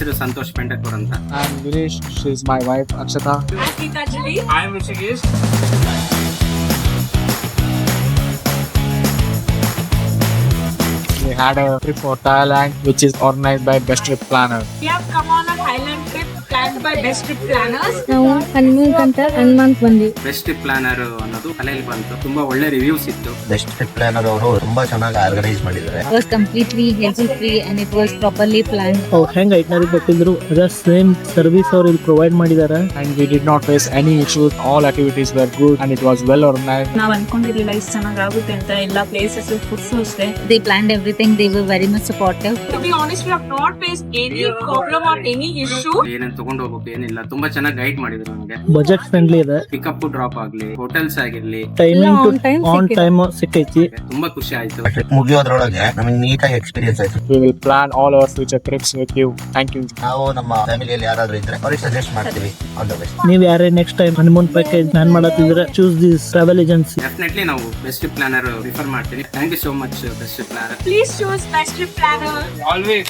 ಹೆಸರು ಸಂತೋಷ್ ಪೆಂಟಕೂರ್ ಅಂತ. I'm Vinesh. She's my wife, Akshata. I am Rishikesh. We had a trip for Thailand, which is organized by Best Trip Planner. We have come on a Thailand trip planned by Best Trip Planners. ನಾವು ಹನುಮಂತ್ ಅಂತ ಹನುಮಂತ್ ಬಂದ್ವಿ. Best trip planner ಅನ್ನೋದು ತಲೆಯಲ್ಲಿ ಬಂತು. ತುಂಬಾ ಒಳ್ಳೆ reviews ಇತ್ತು. Best trip planner ಅವರು ತುಂಬಾ ಚೆನ್ನಾಗಿ ಆರ್ಗನೈಸ್ ಮಾಡಿದ್ದಾರೆ. It was completely hassle-free and it was properly planned. ಹೆಂಗ್ ಐಟ್ನರಿ ಕೊಟ್ಟಿದ್ರು ಅದ ಸೇಮ್ ಸರ್ವಿಸ್ ಅವ್ರು ಇಲ್ಲಿ ಪ್ರೊವೈಡ್ ಮಾಡಿದಾರೆ. And we did not face any issues. All activities were good and it was well organized. ನಾವ್ ಅನ್ಕೊಂಡಿರ್ಲಿಲ್ಲ ಇಷ್ಟು ಚೆನ್ನಾಗಿ ಆಗುತ್ತೆ ಅಂತ. ಎಲ್ಲಾ ಪ್ಲೇಸಸ್ ಫುಡ್ಸ್ ಅಷ್ಟೇ. They planned everything. They were very much supportive. To be honest, we have not faced any problem or any issue. ಏನೇನ್ ತಗೊಂಡು ಹೋಗ್ಬೇಕು ಏನಿಲ್ಲ, ತುಂಬಾ ಚೆನ್ನಾಗಿ ಗೈಡ್ ಮಾಡಿದ್ರು ನಮ್ಗೆ. ಬಜೆಟ್ ಫ್ರೆಂಡ್ಲಿ ಇದೆ. ಪಿಕಪ್ ಡ್ರಾಪ್ ಆಗ್ಲಿ, ಹೋಟೆಲ್ಸ್ ಆಗಿರ್ಲಿ, ಟೈಮಿಂಗ್ ಆನ್ ಟೈಮ್ ಸಿಕ್ಕೈತಿ. ತುಂಬಾ ಖುಷಿ ಆಯ್ತು. ಟ್ರಿಪ್ ಮುಗಿಯೋದ್ರೊಳಗೆ ನಮಗೆ ನೀಟಾಗಿ ಎಕ್ಸ್ಪೀರಿಯನ್ಸ್ ಆಯ್ತು. We will plan all our future trips with you. Thank you. ನಾವು ನಮ್ಮ ಫ್ಯಾಮಿಲಿಯಲ್ಲಿ ಯಾರಾದ್ರೂ ಇದ್ರೆ ಅವ್ರಿಗೆ ಸಜೆಸ್ಟ್ ಮಾಡ್ತೀವಿ. All the best. ನೀವ್ ಯಾರೇ next time honeymoon package plan ಮಾಡತ್ತಿದ್ರೆ choose this travel agency. Definitely ನಾವು ಬೆಸ್ಟ್ ಟ್ರಿಪ್ ಪ್ಲಾನರ್ ರಿಫರ್ ಮಾಡ್ತೀನಿ. Thank you so much best trip planner. Please choose Best Trip Planner. Always